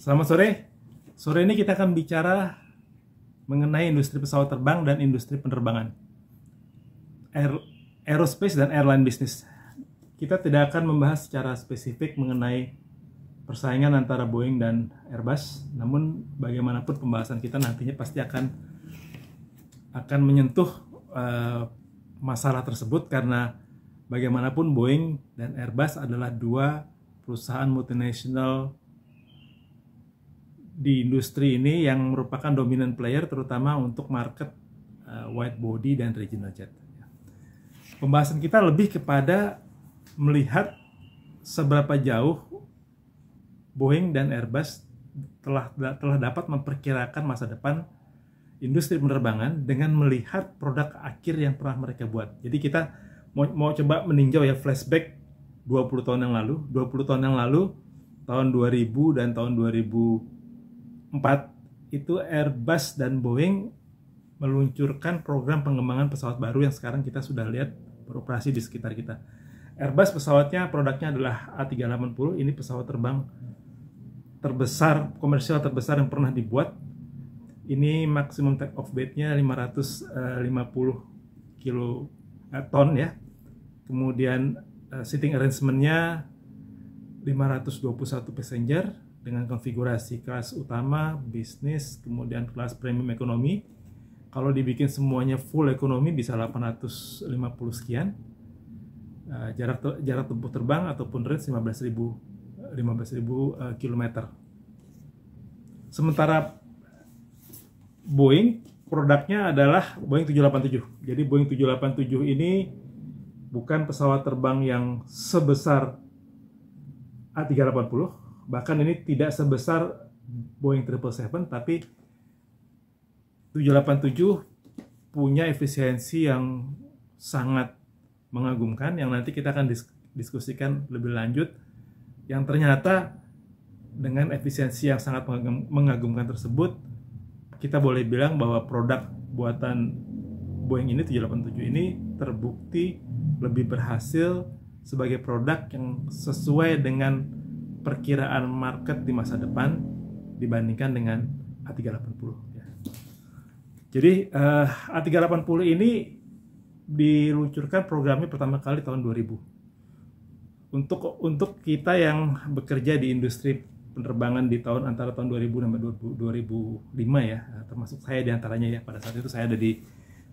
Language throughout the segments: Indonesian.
Selamat sore. Sore ini kita akan bicara mengenai industri pesawat terbang dan industri penerbangan, aerospace dan airline business. Kita tidak akan membahas secara spesifik mengenai persaingan antara Boeing dan Airbus, namun bagaimanapun pembahasan kita nantinya pasti akan menyentuh masalah tersebut, karena bagaimanapun Boeing dan Airbus adalah dua perusahaan multinasional di industri ini yang merupakan dominant player terutama untuk market wide body dan regional jet. Pembahasan kita lebih kepada melihat seberapa jauh Boeing dan Airbus telah dapat memperkirakan masa depan industri penerbangan dengan melihat produk akhir yang pernah mereka buat. Jadi kita mau coba meninjau ya, flashback 20 tahun yang lalu. 20 tahun yang lalu, tahun 2000 dan tahun 2004, itu Airbus dan Boeing meluncurkan program pengembangan pesawat baru yang sekarang kita sudah lihat beroperasi di sekitar kita. Airbus pesawatnya, produknya adalah A380. Ini pesawat terbang terbesar, komersial terbesar yang pernah dibuat. Ini maksimum take off weight-nya 550 kiloton ya. Kemudian seating arrangement-nya 521 passenger dengan konfigurasi kelas utama, bisnis, kemudian kelas premium ekonomi. Kalau dibikin semuanya full ekonomi bisa 850 sekian. Jarak tempuh terbang ataupun range 15.000 km. Sementara Boeing, produknya adalah Boeing 787. Jadi Boeing 787 ini bukan pesawat terbang yang sebesar A380, bahkan ini tidak sebesar Boeing 777, tapi 787 punya efisiensi yang sangat mengagumkan, yang nanti kita akan diskusikan lebih lanjut, yang ternyata dengan efisiensi yang sangat mengagumkan tersebut, kita boleh bilang bahwa produk buatan Boeing ini, 787 ini, terbukti lebih berhasil sebagai produk yang sesuai dengan perkiraan market di masa depan dibandingkan dengan A380. Jadi A380 ini diluncurkan programnya pertama kali tahun 2000. Untuk kita yang bekerja di industri penerbangan di antara tahun 2000 sampai 2005 ya, termasuk saya diantaranya ya. Pada saat itu saya ada di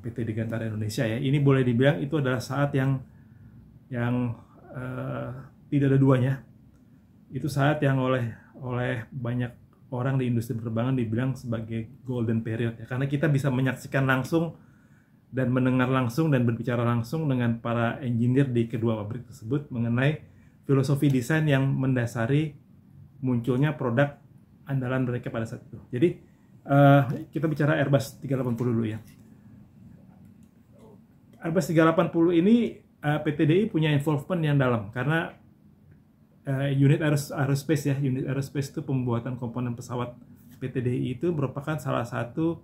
PT Dirgantara Indonesia ya. Ini boleh dibilang itu adalah saat yang tidak ada duanya. Itu saat yang oleh banyak orang di industri penerbangan dibilang sebagai golden period ya, karena kita bisa menyaksikan langsung dan mendengar langsung dan berbicara langsung dengan para engineer di kedua pabrik tersebut mengenai filosofi desain yang mendasari munculnya produk andalan mereka pada saat itu. Jadi kita bicara Airbus 380 dulu ya. Airbus 380 ini PT DI punya involvement yang dalam, karena unit aerospace ya, unit aerospace itu pembuatan komponen pesawat PT DI itu merupakan salah satu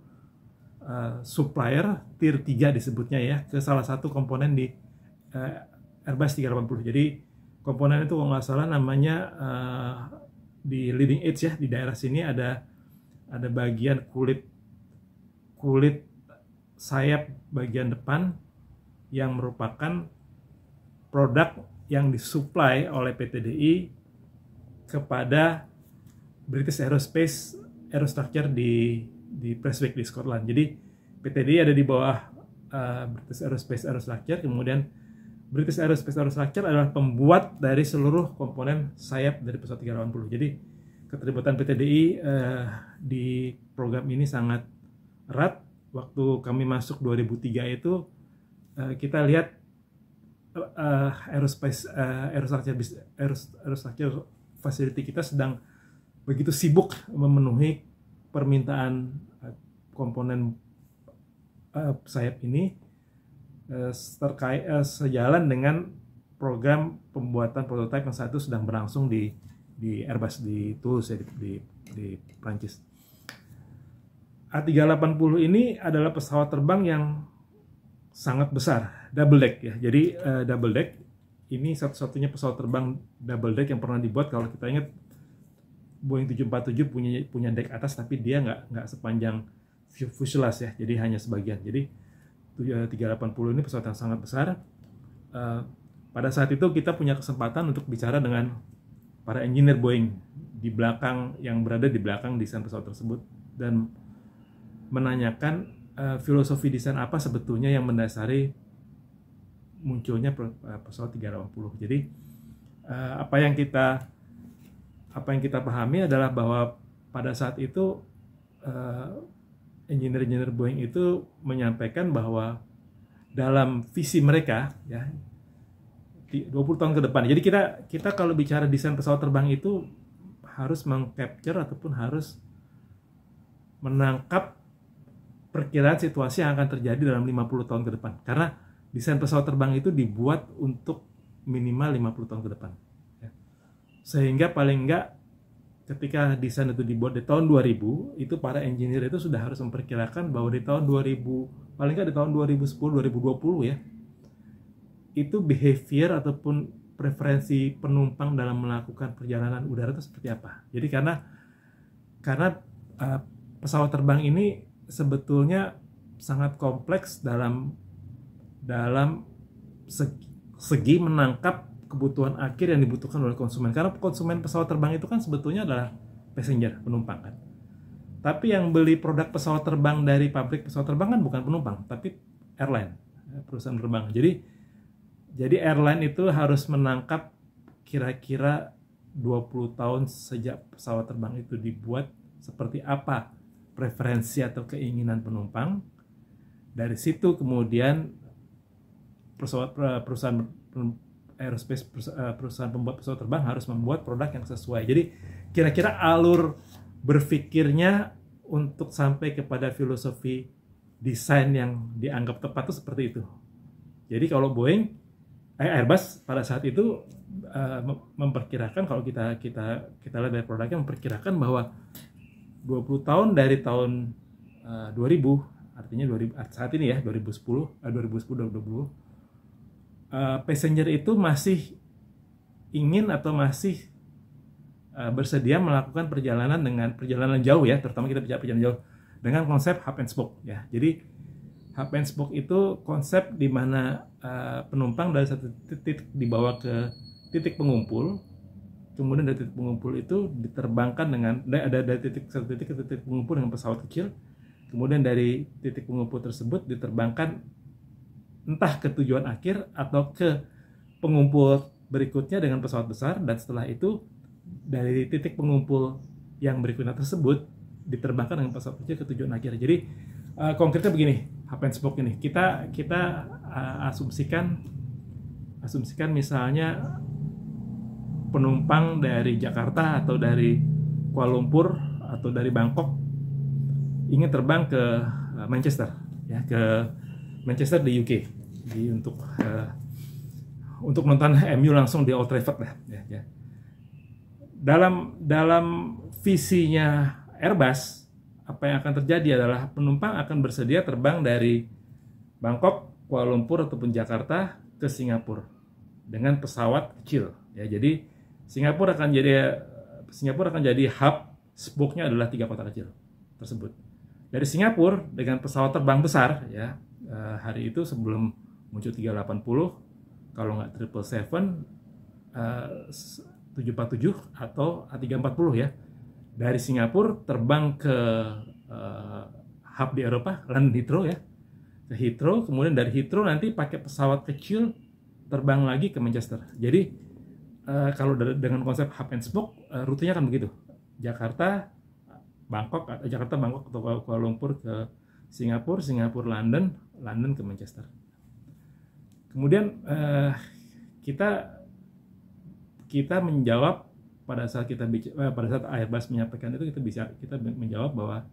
supplier tier 3 disebutnya ya, ke salah satu komponen di Airbus 380. Jadi komponen itu kalau nggak salah namanya di leading edge ya, di daerah sini ada bagian kulit sayap bagian depan yang merupakan produk yang disuplai oleh PT DI kepada British Aerostructure di Prestwick di Scotland. Jadi PT DI ada di bawah British Aerostructure, kemudian British Aerostructure adalah pembuat dari seluruh komponen sayap dari pesawat 380. Jadi keterlibatan PT DI di program ini sangat erat. Waktu kami masuk 2003 itu kita lihat Aerostructure facility kita sedang begitu sibuk memenuhi permintaan komponen sayap ini terkait sejalan dengan program pembuatan prototipe yang saat itu sedang berlangsung di Airbus di Toulouse ya, di Prancis. A380 ini adalah pesawat terbang yang sangat besar, double deck ya. Jadi double deck ini satu-satunya pesawat terbang double deck yang pernah dibuat. Kalau kita ingat Boeing 747 punya deck atas, tapi dia nggak sepanjang fuselage ya, jadi hanya sebagian. Jadi 380 ini pesawat yang sangat besar. Pada saat itu kita punya kesempatan untuk bicara dengan para engineer Boeing di belakang, yang berada di belakang desain pesawat tersebut, dan menanyakan filosofi desain apa sebetulnya yang mendasari munculnya pesawat 380. Jadi apa yang kita pahami adalah bahwa pada saat itu engineer Boeing itu menyampaikan bahwa dalam visi mereka ya 20 tahun ke depan. Jadi kita kalau bicara desain pesawat terbang itu harus mengcapture ataupun harus menangkap perkiraan situasi yang akan terjadi dalam 50 tahun ke depan. Karena desain pesawat terbang itu dibuat untuk minimal 50 tahun ke depan. Sehingga paling enggak ketika desain itu dibuat di tahun 2000, itu para engineer itu sudah harus memperkirakan bahwa di tahun 2000, paling enggak di tahun 2010, 2020 ya, itu behavior ataupun preferensi penumpang dalam melakukan perjalanan udara itu seperti apa. Jadi karena pesawat terbang ini sebetulnya sangat kompleks dalam segi menangkap kebutuhan akhir yang dibutuhkan oleh konsumen. Karena konsumen pesawat terbang itu kan sebetulnya adalah passenger, penumpang kan. Tapi yang beli produk pesawat terbang dari pabrik pesawat terbang kan bukan penumpang, tapi airline, perusahaan terbang. Jadi airline itu harus menangkap kira-kira 20 tahun sejak pesawat terbang itu dibuat, seperti apa preferensi atau keinginan penumpang. Dari situ kemudian perusahaan aerospace, perusahaan pembuat pesawat terbang harus membuat produk yang sesuai. Jadi kira-kira alur berpikirnya untuk sampai kepada filosofi desain yang dianggap tepat itu seperti itu. Jadi kalau Airbus pada saat itu memperkirakan, kalau kita lihat dari produknya, memperkirakan bahwa 20 tahun dari tahun 2000, artinya saat ini ya 2020, passenger itu masih ingin atau masih bersedia melakukan perjalanan jauh ya, terutama kita bicara perjalanan jauh dengan konsep hub and spoke ya. Jadi hub and spoke itu konsep di mana penumpang dari satu titik dibawa ke titik pengumpul, kemudian dari titik pengumpul itu diterbangkan dari satu titik ke titik pengumpul dengan pesawat kecil, kemudian dari titik pengumpul tersebut diterbangkan entah ke tujuan akhir atau ke pengumpul berikutnya dengan pesawat besar, dan setelah itu dari titik pengumpul yang berikutnya tersebut diterbangkan dengan pesawat kecil ke tujuan akhir. Jadi konkretnya begini, hub and spoke ini kita asumsikan misalnya penumpang dari Jakarta atau dari Kuala Lumpur atau dari Bangkok ingin terbang ke Manchester ya, ke Manchester di UK, untuk nonton MU langsung di Old Trafford lah ya. Dalam visinya Airbus, apa yang akan terjadi adalah penumpang akan bersedia terbang dari Bangkok, Kuala Lumpur ataupun Jakarta ke Singapura dengan pesawat kecil ya. Jadi Singapura akan jadi hub, spoke-nya adalah 3 kota kecil tersebut. Dari Singapura dengan pesawat terbang besar ya, hari itu sebelum muncul 380, kalau nggak 747 atau A340 ya, dari Singapura terbang ke hub di Eropa, London Heathrow ya, ke Heathrow, kemudian dari Heathrow nanti pakai pesawat kecil terbang lagi ke Manchester. Jadi kalau dengan konsep hub and spoke, rutenya kan begitu, Jakarta Bangkok atau Kuala Lumpur ke Singapura, London ke Manchester. Kemudian kita menjawab pada saat Airbus menyampaikan itu, kita menjawab bahwa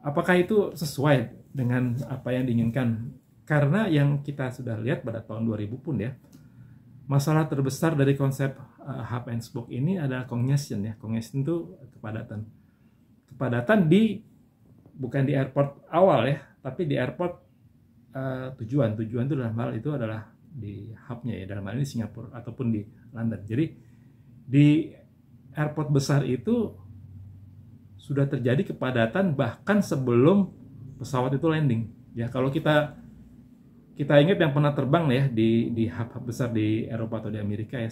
apakah itu sesuai dengan apa yang diinginkan. Karena yang kita sudah lihat pada tahun 2000 pun ya, masalah terbesar dari konsep hub and spoke ini adalah congestion ya. Congestion itu kepadatan bukan di airport awal ya, tapi di airport tujuan itu dalam hal itu adalah di hubnya ya, dalam hal ini Singapura ataupun di London. Jadi airport besar itu sudah terjadi kepadatan bahkan sebelum pesawat itu landing. Ya, kalau kita ingat yang pernah terbang ya di hub-hub besar di Eropa atau di Amerika ya,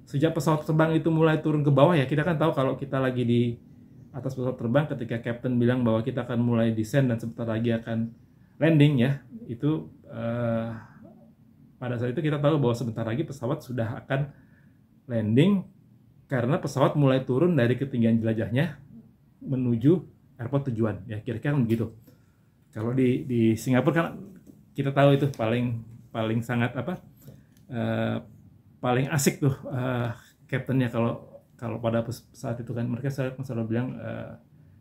sejak pesawat terbang itu mulai turun ke bawah ya, kita kan tahu kalau kita lagi di atas pesawat terbang ketika captain bilang bahwa kita akan mulai descend dan sebentar lagi akan landing ya, itu pada saat itu kita tahu bahwa sebentar lagi pesawat sudah akan landing karena pesawat mulai turun dari ketinggian jelajahnya menuju airport tujuan ya, kira-kira begitu. Kalau di Singapura kan kita tahu itu paling sangat paling asik tuh captainnya kalau pada saat itu kan mereka selalu bilang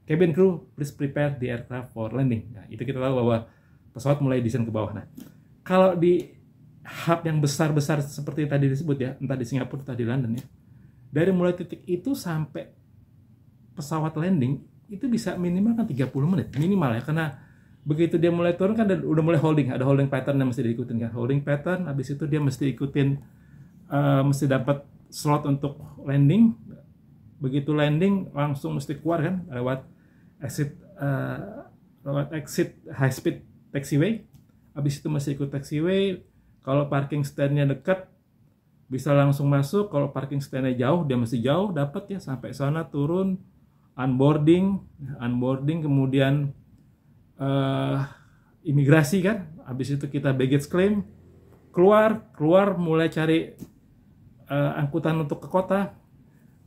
cabin crew please prepare the aircraft for landing. Nah, itu kita tahu bahwa pesawat mulai descend ke bawah. Nah, kalau di hub yang besar-besar seperti tadi disebut ya, entah di Singapura entah di London ya, dari mulai titik itu sampai pesawat landing itu bisa minimal kan 30 menit minimal ya, karena begitu dia mulai turun kan udah mulai holding, ada holding pattern yang mesti diikutin kan, holding pattern, habis itu dia mesti ikutin mesti dapat slot untuk landing, begitu landing langsung mesti keluar kan lewat exit high speed taxiway, habis itu mesti ikut taxiway, kalau parking stand-nya dekat bisa langsung masuk, kalau parking stand-nya jauh dia mesti jauh dapat ya, sampai sana turun unboarding kemudian imigrasi kan, habis itu kita baggage claim, keluar mulai cari angkutan untuk ke kota.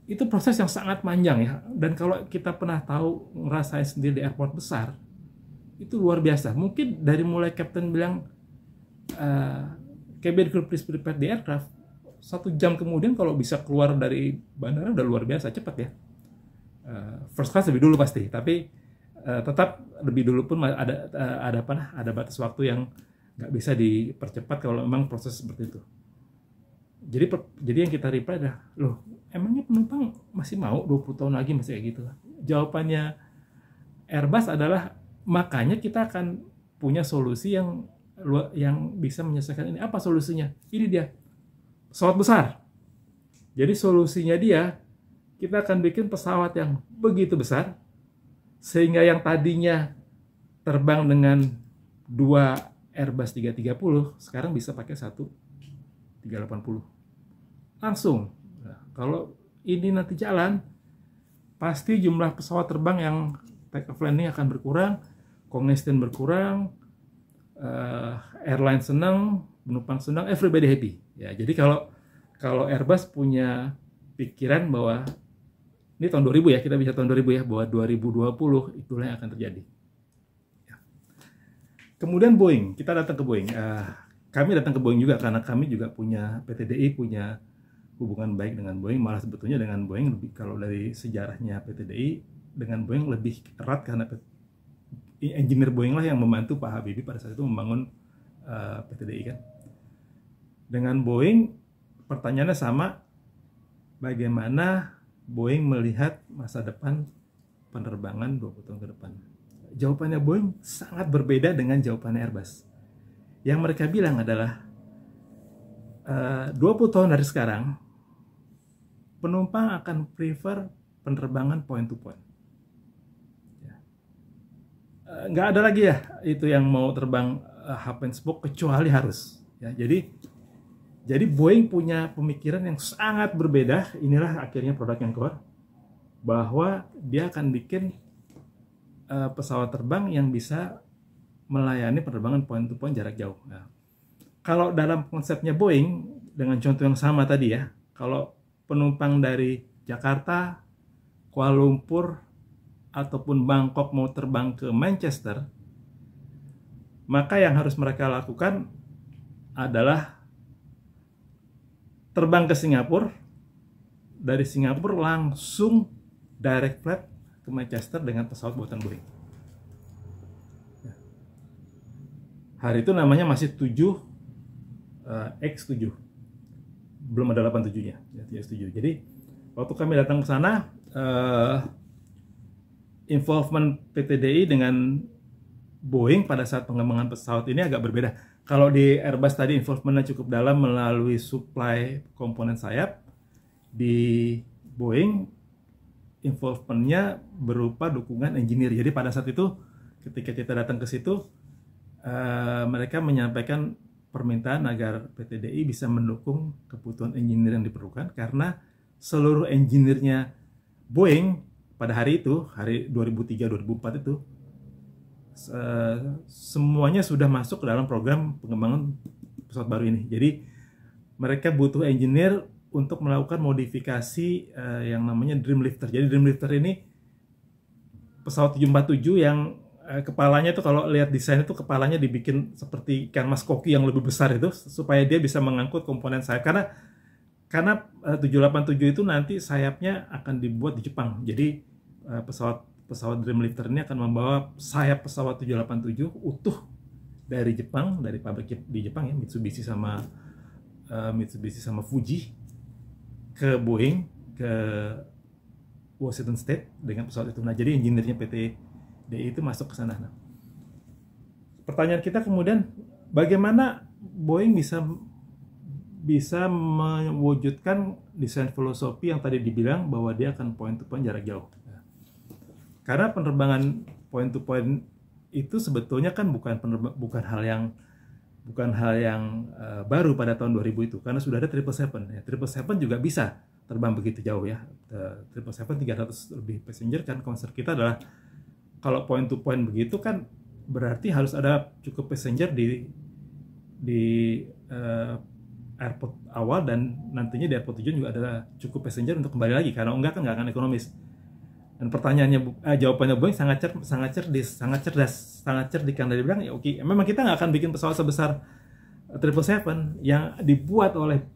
Itu proses yang sangat panjang ya, dan kalau kita pernah tahu ngerasain sendiri di airport besar itu luar biasa. Mungkin dari mulai captain bilang cabin crew please prepare the aircraft, 1 jam kemudian kalau bisa keluar dari bandara udah luar biasa cepat ya. First class lebih dulu pasti, tapi tetap lebih dulu pun ada batas waktu yang nggak bisa dipercepat kalau memang proses seperti itu. Jadi yang kita reply adalah, loh emangnya penumpang masih mau 20 tahun lagi masih kayak gitu? Jawabannya Airbus adalah makanya kita akan punya solusi yang bisa menyelesaikan ini. Apa solusinya? Ini dia, pesawat besar. Jadi solusinya dia, kita akan bikin pesawat yang begitu besar sehingga yang tadinya terbang dengan 2 Airbus 330 sekarang bisa pakai 1 380 langsung. Nah, kalau ini nanti jalan, pasti jumlah pesawat terbang yang take off landing akan berkurang, congestion berkurang, airline senang, penumpang senang, everybody happy. Ya, jadi kalau Airbus punya pikiran bahwa ini tahun 2000 ya, kita bisa tahun 2000 ya, bahwa 2020 itulah yang akan terjadi. Ya. Kemudian Boeing, kita datang ke Boeing. Kami datang ke Boeing juga karena kami juga punya, PTDI punya hubungan baik dengan Boeing. Malah sebetulnya dengan Boeing lebih, kalau dari sejarahnya PTDI dengan Boeing lebih erat karena engineer Boeing lah yang membantu Pak Habibie pada saat itu membangun PTDI kan. Dengan Boeing pertanyaannya sama, bagaimana Boeing melihat masa depan penerbangan 20 tahun ke depan? Jawabannya Boeing sangat berbeda dengan jawabannya Airbus. Yang mereka bilang adalah 20 tahun dari sekarang penumpang akan prefer penerbangan point to point. Nggak ada lagi ya itu yang mau terbang hub and spoke kecuali harus. Ya, jadi Boeing punya pemikiran yang sangat berbeda. Inilah akhirnya produk yang keluar, bahwa dia akan bikin pesawat terbang yang bisa melayani penerbangan point to point jarak jauh. Nah, kalau dalam konsepnya Boeing, dengan contoh yang sama tadi ya, kalau penumpang dari Jakarta, Kuala Lumpur, ataupun Bangkok mau terbang ke Manchester, maka yang harus mereka lakukan adalah terbang ke Singapura, dari Singapura langsung direct flight ke Manchester dengan pesawat buatan Boeing. Hari itu namanya masih 7X7, belum ada 87-nya, ya, 7X7. Jadi waktu kami datang ke sana, involvement PTDI dengan Boeing pada saat pengembangan pesawat ini agak berbeda. Kalau di Airbus tadi involvementnya cukup dalam melalui supply komponen sayap, di Boeing involvementnya berupa dukungan engineer. Jadi pada saat itu ketika kita datang ke situ, mereka menyampaikan permintaan agar PT DI bisa mendukung kebutuhan engineer yang diperlukan, karena seluruh engineer-nya Boeing pada hari itu, hari 2003-2004 itu, semuanya sudah masuk ke dalam program pengembangan pesawat baru ini. Jadi mereka butuh engineer untuk melakukan modifikasi yang namanya Dreamlifter. Jadi Dreamlifter ini pesawat 747 yang kepalanya itu, kalau lihat desain itu kepalanya dibikin seperti ikan mas koki yang lebih besar itu, supaya dia bisa mengangkut komponen sayap. Karena 787 itu nanti sayapnya akan dibuat di Jepang. Jadi pesawat Dreamlifter ini akan membawa sayap pesawat 787 utuh dari Jepang, dari pabrik di Jepang ya, Mitsubishi sama Fuji, ke Boeing, ke Washington State dengan pesawat itu. Nah, jadi engineer-nya PT DI itu masuk ke sana. Nah, pertanyaan kita kemudian, bagaimana Boeing bisa mewujudkan desain filosofi yang tadi dibilang bahwa dia akan point to point jarak jauh. Nah, karena penerbangan point to point itu sebetulnya kan bukan hal yang baru pada tahun 2000 itu, karena sudah ada 777 ya. 777 juga bisa terbang begitu jauh ya. 777 300 lebih passenger, kan konsep kita adalah kalau point to point begitu kan berarti harus ada cukup passenger di airport awal, dan nantinya di airport tujuan juga ada cukup passenger untuk kembali lagi, karena enggak kan nggak akan ekonomis. Dan jawabannya Boeing sangat cerdas, sangat cerdik, karena dia bilang ya oke, memang kita nggak akan bikin pesawat sebesar 777. Yang dibuat oleh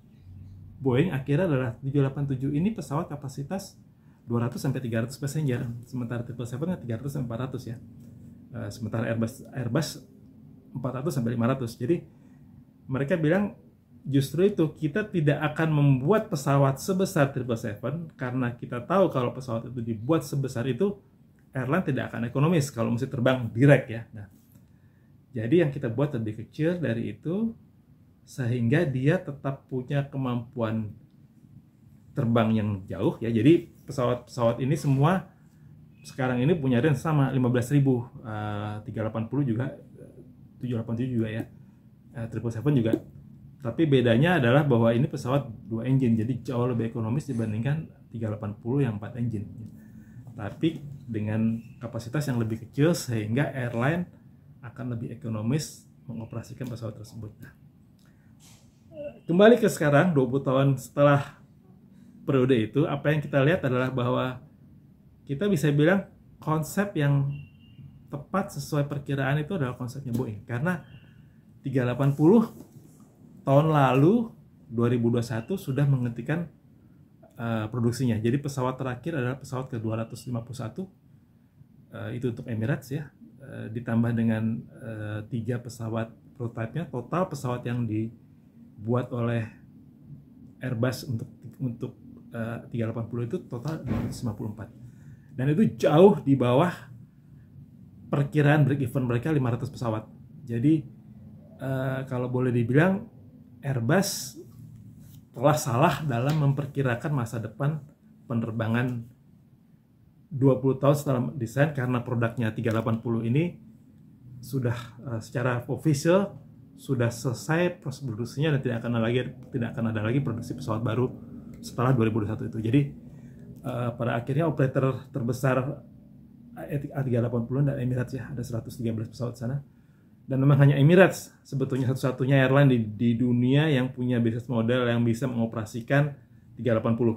Boeing akhirnya adalah 787 ini pesawat kapasitas 200 sampai 300 passenger, sementara 777 kan 300 sampai 400 ya. Sementara Airbus 400 sampai 500. Jadi mereka bilang justru itu, kita tidak akan membuat pesawat sebesar 777 karena kita tahu kalau pesawat itu dibuat sebesar itu, airline tidak akan ekonomis kalau mesti terbang direct ya. Nah, jadi yang kita buat lebih kecil dari itu sehingga dia tetap punya kemampuan terbang yang jauh ya. Jadi pesawat-pesawat ini semua sekarang ini punya range sama 15.000, 380 juga, 787 juga ya, 777 juga. Tapi bedanya adalah bahwa ini pesawat 2 engine, jadi jauh lebih ekonomis dibandingkan 380 yang 4 engine. Tapi dengan kapasitas yang lebih kecil sehingga airline akan lebih ekonomis mengoperasikan pesawat tersebut. Nah, kembali ke sekarang, 20 tahun setelah periode itu, apa yang kita lihat adalah bahwa kita bisa bilang konsep yang tepat sesuai perkiraan itu adalah konsepnya Boeing. Karena 380 tahun lalu 2021 sudah menghentikan produksinya. Jadi pesawat terakhir adalah pesawat ke-251, itu untuk Emirates ya, ditambah dengan 3 pesawat prototipe-nya. Total pesawat yang dibuat oleh Airbus untuk 380 itu total 254. Dan itu jauh di bawah perkiraan break even mereka 500 pesawat. Jadi kalau boleh dibilang Airbus telah salah dalam memperkirakan masa depan penerbangan 20 tahun setelah desain, karena produknya 380 ini sudah secara official sudah selesai proses produksinya dan tidak akan ada lagi produksi pesawat baru setelah 2021 itu. Jadi pada akhirnya operator terbesar A380 dan Emirates ya, ada 113 pesawat sana. Dan memang hanya Emirates sebetulnya satu-satunya airline di dunia yang punya bisnis model yang bisa mengoperasikan 380.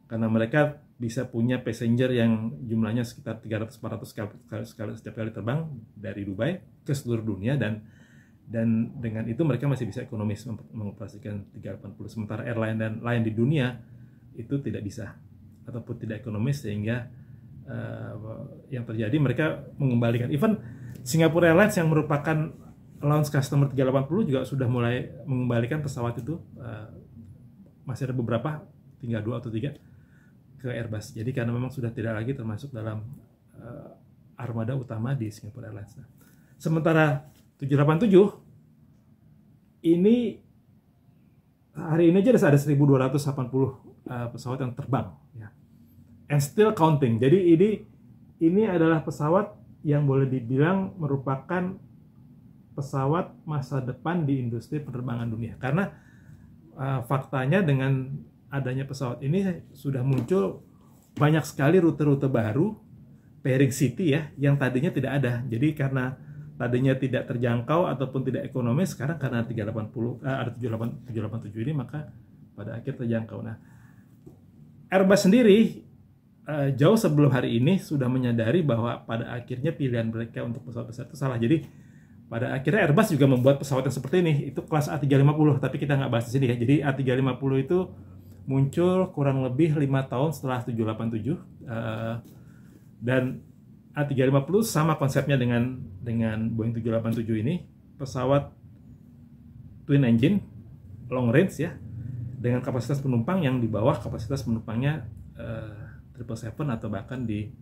Karena mereka bisa punya passenger yang jumlahnya sekitar 300-400 setiap kali terbang dari Dubai ke seluruh dunia, dan dengan itu mereka masih bisa ekonomis mengoperasikan 380. Sementara airline dan lain di dunia itu tidak bisa ataupun tidak ekonomis, sehingga yang terjadi mereka mengembalikan. Even Singapore Airlines yang merupakan launch customer 380 juga sudah mulai mengembalikan pesawat itu, masih ada beberapa, tinggal 2 atau 3 ke Airbus. Jadi karena memang sudah tidak lagi termasuk dalam armada utama di Singapore Airlines. Nah, sementara 787 ini hari ini aja ada 1.280 pesawat yang terbang ya. and still counting. Jadi ini adalah pesawat yang boleh dibilang merupakan pesawat masa depan di industri penerbangan dunia. Karena faktanya dengan adanya pesawat ini sudah muncul banyak sekali rute-rute baru, pairing city ya, yang tadinya tidak ada. Jadi karena tadinya tidak terjangkau ataupun tidak ekonomis, sekarang karena 787 ini maka pada akhir terjangkau. Nah, Airbus sendiri jauh sebelum hari ini sudah menyadari bahwa pada akhirnya pilihan mereka untuk pesawat besar itu salah. Jadi pada akhirnya Airbus juga membuat pesawat yang seperti ini, itu kelas A350, tapi kita nggak bahas di sini ya. Jadi A350 itu muncul kurang lebih 5 tahun setelah 787, dan A350 sama konsepnya dengan Boeing 787 ini, pesawat twin engine, long range ya, dengan kapasitas penumpang yang di bawah kapasitas penumpangnya 777 atau bahkan di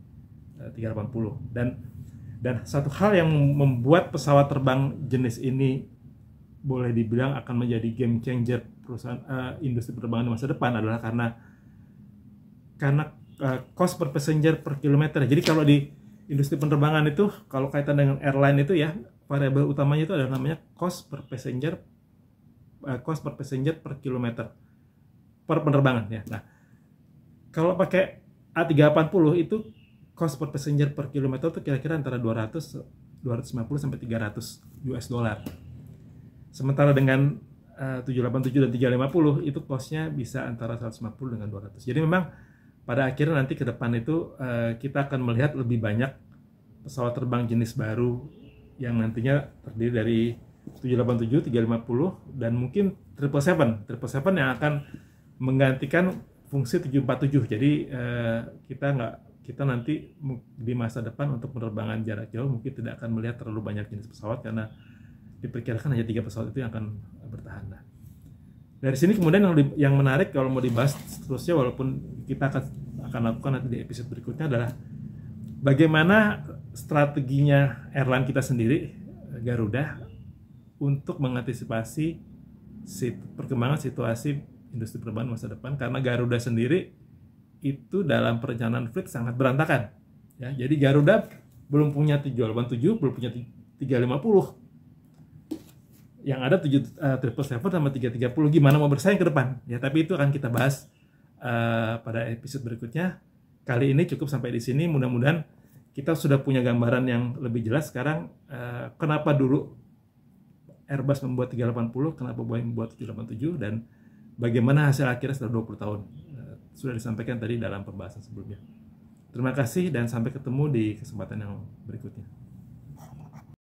380. Dan satu hal yang membuat pesawat terbang jenis ini boleh dibilang akan menjadi game changer perusahaan industri penerbangan di masa depan adalah karena cost per passenger per kilometer. Jadi kalau di industri penerbangan itu, kalau kaitan dengan airline itu ya, variabel utamanya itu adalah namanya cost per passenger per kilometer per penerbangan ya. Nah, kalau pakai A380 itu cost per passenger per kilometer itu kira-kira antara 250 sampai 300 US dollar. Sementara dengan 787 dan 350 itu costnya bisa antara 150 dengan 200. Jadi memang pada akhirnya nanti ke depan itu kita akan melihat lebih banyak pesawat terbang jenis baru yang nantinya terdiri dari 787, 350 dan mungkin 777 yang akan menggantikan fungsi 747. Jadi kita nanti di masa depan untuk penerbangan jarak jauh mungkin tidak akan melihat terlalu banyak jenis pesawat karena diperkirakan hanya 3 pesawat itu yang akan bertahan. Nah, dari sini kemudian yang menarik kalau mau dibahas seterusnya, walaupun kita akan lakukan nanti di episode berikutnya, adalah bagaimana strateginya airline kita sendiri, Garuda, untuk mengantisipasi perkembangan situasi industri penerbangan masa depan, karena Garuda sendiri itu dalam perencanaan fleet sangat berantakan ya. Jadi Garuda belum punya 787, belum punya 350, yang ada 777 sama 330. Gimana mau bersaing ke depan ya, tapi itu akan kita bahas pada episode berikutnya. Kali ini cukup sampai di sini. Mudah-mudahan kita sudah punya gambaran yang lebih jelas sekarang kenapa dulu Airbus membuat 380, kenapa Boeing membuat 787, dan bagaimana hasil akhirnya setelah 20 tahun. Sudah disampaikan tadi dalam pembahasan sebelumnya. Terima kasih dan sampai ketemu di kesempatan yang berikutnya.